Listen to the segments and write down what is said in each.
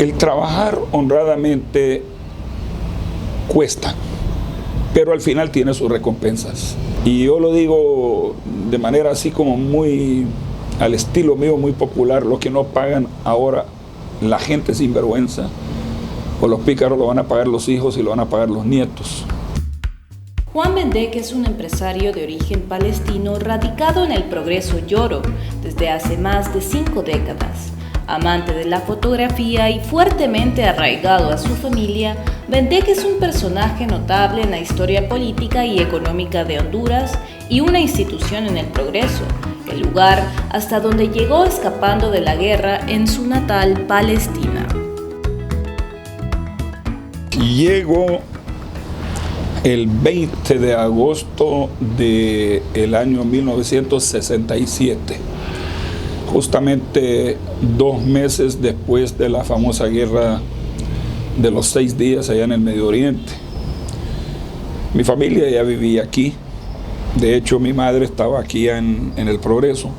El trabajar honradamente cuesta, pero al final tiene sus recompensas. Y yo lo digo de manera así como muy al estilo mío, muy popular: lo que no pagan ahora la gente sinvergüenza o los pícaros, lo van a pagar los hijos y lo van a pagar los nietos. Juan Bendec es un empresario de origen palestino radicado en el Progreso Lloro desde hace más de 5 décadas. Amante de la fotografía y fuertemente arraigado a su familia, Bendec es un personaje notable en la historia política y económica de Honduras y una institución en el Progreso, el lugar hasta donde llegó escapando de la guerra en su natal Palestina. Llego el 20 de agosto del año 1967, justamente 2 meses después de la famosa guerra de los 6 días allá en el Medio Oriente. Mi familia ya vivía aquí, de hecho mi madre estaba aquí en el Progreso,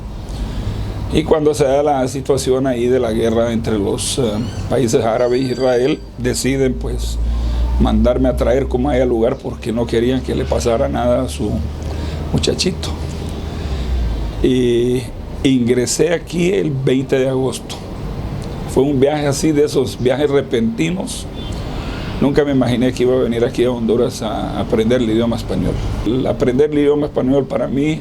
y cuando se da la situación ahí de la guerra entre los países árabes e Israel, deciden pues mandarme a traer como haya lugar porque no querían que le pasara nada a su muchachito. Y ingresé aquí el 20 de agosto. Fue un viaje así, de esos viajes repentinos. Nunca me imaginé que iba a venir aquí a Honduras a aprender el idioma español. Aprender el idioma español para mí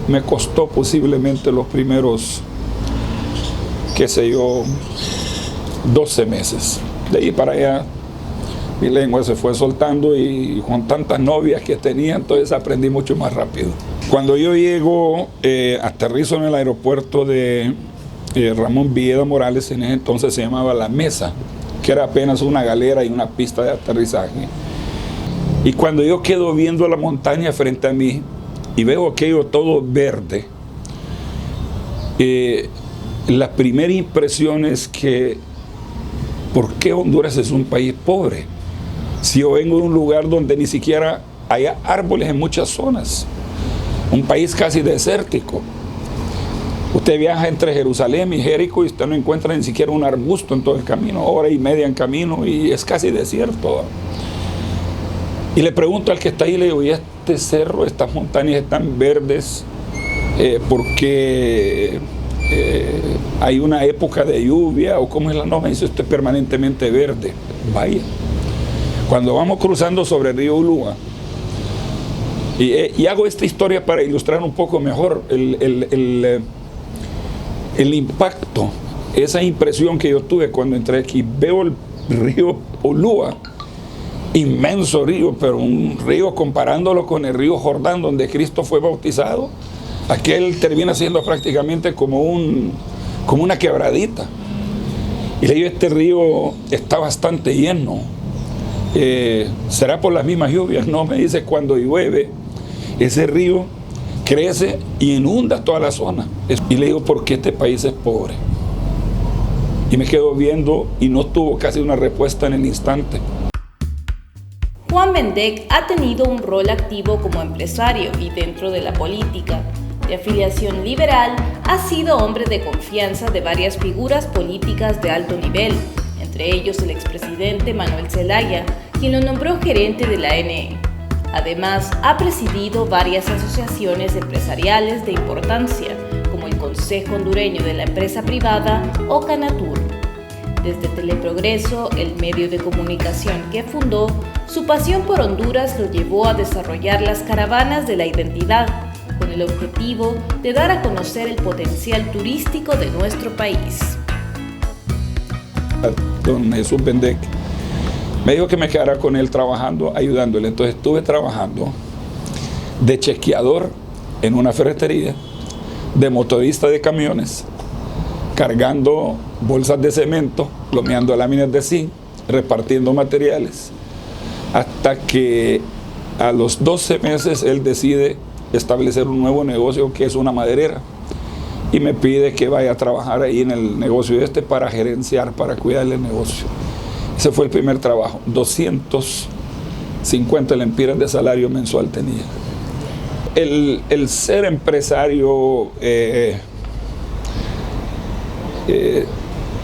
me costó posiblemente los primeros, qué sé yo, 12 meses. De ahí para allá mi lengua se fue soltando y con tantas novias que tenía, entonces aprendí mucho más rápido. Cuando yo llego, aterrizo en el aeropuerto de Ramón Villeda Morales, en ese entonces se llamaba La Mesa, que era apenas una galera y una pista de aterrizaje. Y cuando yo quedo viendo la montaña frente a mí y veo aquello todo verde, la primera impresión es que ¿por qué Honduras es un país pobre? Si yo vengo de un lugar donde ni siquiera hay árboles en muchas zonas, un país casi desértico. Usted viaja entre Jerusalén y Jericó y usted no encuentra ni siquiera un arbusto en todo el camino, 1.5 horas en camino, y es casi desierto. Y le pregunto al que está ahí, le digo: ¿y este cerro, estas montañas están verdes porque hay una época de lluvia o cómo es la norma? Dice: esto es permanentemente verde. Vaya, cuando vamos cruzando sobre el río Ulúa, y hago esta historia para ilustrar un poco mejor el impacto, esa impresión que yo tuve cuando entré aquí. Veo el río Ulúa, inmenso río, pero un río comparándolo con el río Jordán donde Cristo fue bautizado. Aquel termina siendo prácticamente como una quebradita. Y le digo: este río está bastante lleno. ¿Será por las mismas lluvias? No, me dice: cuando llueve, ese río crece y inunda toda la zona. Y le digo: ¿por qué este país es pobre? Y me quedo viendo y no tuvo casi una respuesta en el instante. Juan Bendec ha tenido un rol activo como empresario y dentro de la política. De afiliación liberal, ha sido hombre de confianza de varias figuras políticas de alto nivel, entre ellos el expresidente Manuel Zelaya, quien lo nombró gerente de la ANE. Además, ha presidido varias asociaciones empresariales de importancia, como el Consejo Hondureño de la Empresa Privada o Canatur. Desde Teleprogreso, el medio de comunicación que fundó, su pasión por Honduras lo llevó a desarrollar las Caravanas de la Identidad, con el objetivo de dar a conocer el potencial turístico de nuestro país. Don Jesús Bendec me dijo que me quedara con él trabajando, ayudándole. Entonces estuve trabajando de chequeador en una ferretería, de motorista de camiones, cargando bolsas de cemento, plomeando láminas de zinc, repartiendo materiales, hasta que a los 12 meses él decide establecer un nuevo negocio, que es una maderera, y me pide que vaya a trabajar ahí en el negocio para gerenciar, para cuidar el negocio. Ese fue el primer trabajo. 250 lempiras de salario mensual tenía. El ser empresario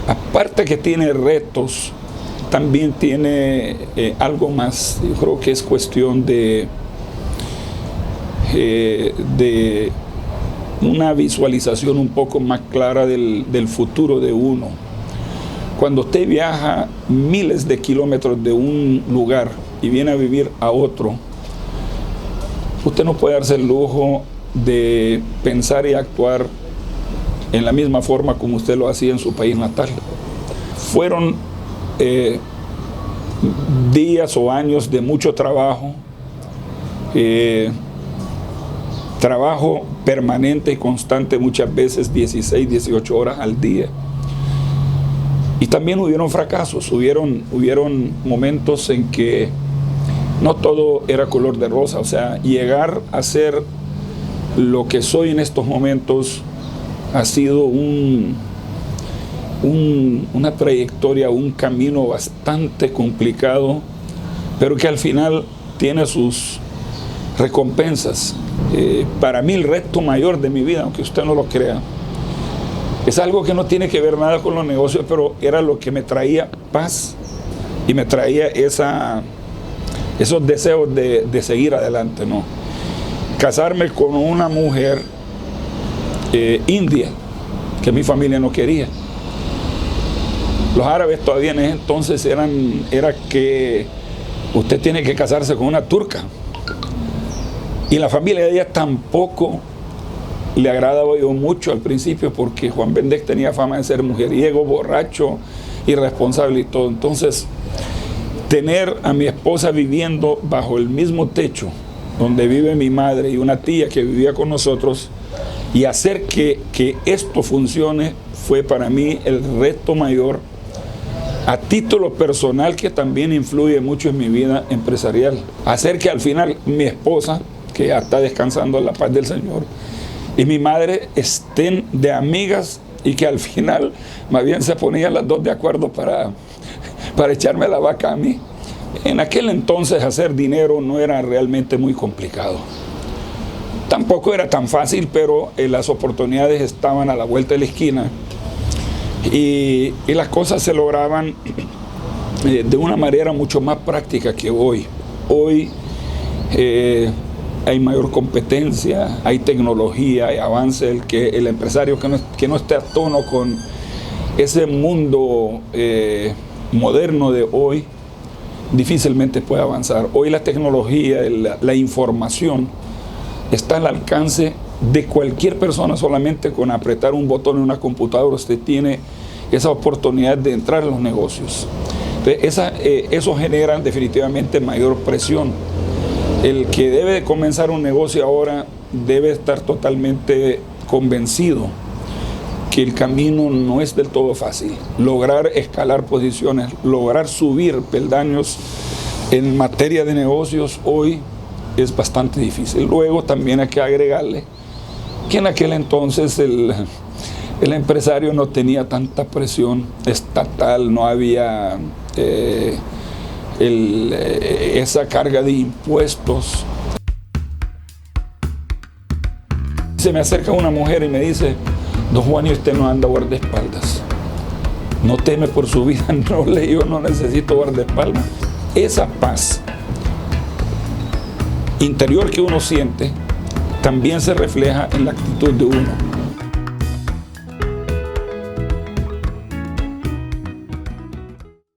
aparte que tiene retos, también tiene algo más. Yo creo que es cuestión de una visualización un poco más clara del futuro de uno. Cuando usted viaja miles de kilómetros de un lugar y viene a vivir a otro, usted no puede darse el lujo de pensar y actuar en la misma forma como usted lo hacía en su país natal. Fueron días o años de mucho trabajo, trabajo permanente y constante, muchas veces 16, 18 horas al día. Y también hubieron fracasos, hubieron momentos en que no todo era color de rosa. O sea, llegar a ser lo que soy en estos momentos ha sido una trayectoria, un camino bastante complicado, pero que al final tiene sus recompensas. Para mí el reto mayor de mi vida, aunque usted no lo crea, es algo que no tiene que ver nada con los negocios, pero era lo que me traía paz y me traía esos deseos de seguir adelante, ¿no? Casarme con una mujer india, que mi familia no quería. Los árabes todavía en ese entonces era que usted tiene que casarse con una turca. Y la familia de ella tampoco le agradaba yo mucho al principio, porque Juan Bendec tenía fama de ser mujeriego, borracho, irresponsable y todo. Entonces, tener a mi esposa viviendo bajo el mismo techo donde vive mi madre y una tía que vivía con nosotros, y hacer que esto funcione, fue para mí el reto mayor, a título personal, que también influye mucho en mi vida empresarial. Hacer que al final mi esposa, que ya está descansando en la paz del Señor, y mi madre estén de amigas, y que al final más bien se ponían las dos de acuerdo para echarme la vaca a mí. En aquel entonces hacer dinero no era realmente muy complicado. Tampoco era tan fácil, pero las oportunidades estaban a la vuelta de la esquina, y las cosas se lograban de una manera mucho más práctica que hoy. Hoy hay mayor competencia, hay tecnología, hay avance. El empresario que no esté a tono con ese mundo moderno de hoy, difícilmente puede avanzar. Hoy la tecnología, la información está al alcance de cualquier persona. Solamente con apretar un botón en una computadora usted tiene esa oportunidad de entrar en los negocios. Entonces, eso genera definitivamente mayor presión. El que debe de comenzar un negocio ahora debe estar totalmente convencido que el camino no es del todo fácil. Lograr escalar posiciones, lograr subir peldaños en materia de negocios hoy es bastante difícil. Luego también hay que agregarle que en aquel entonces el empresario no tenía tanta presión estatal, no había esa carga de impuestos. Se me acerca una mujer y me dice: don Juan, ¿y usted no anda guardaespaldas? ¿No teme por su vida? No, yo no necesito guardaespaldas. Esa paz interior que uno siente también se refleja en la actitud de uno.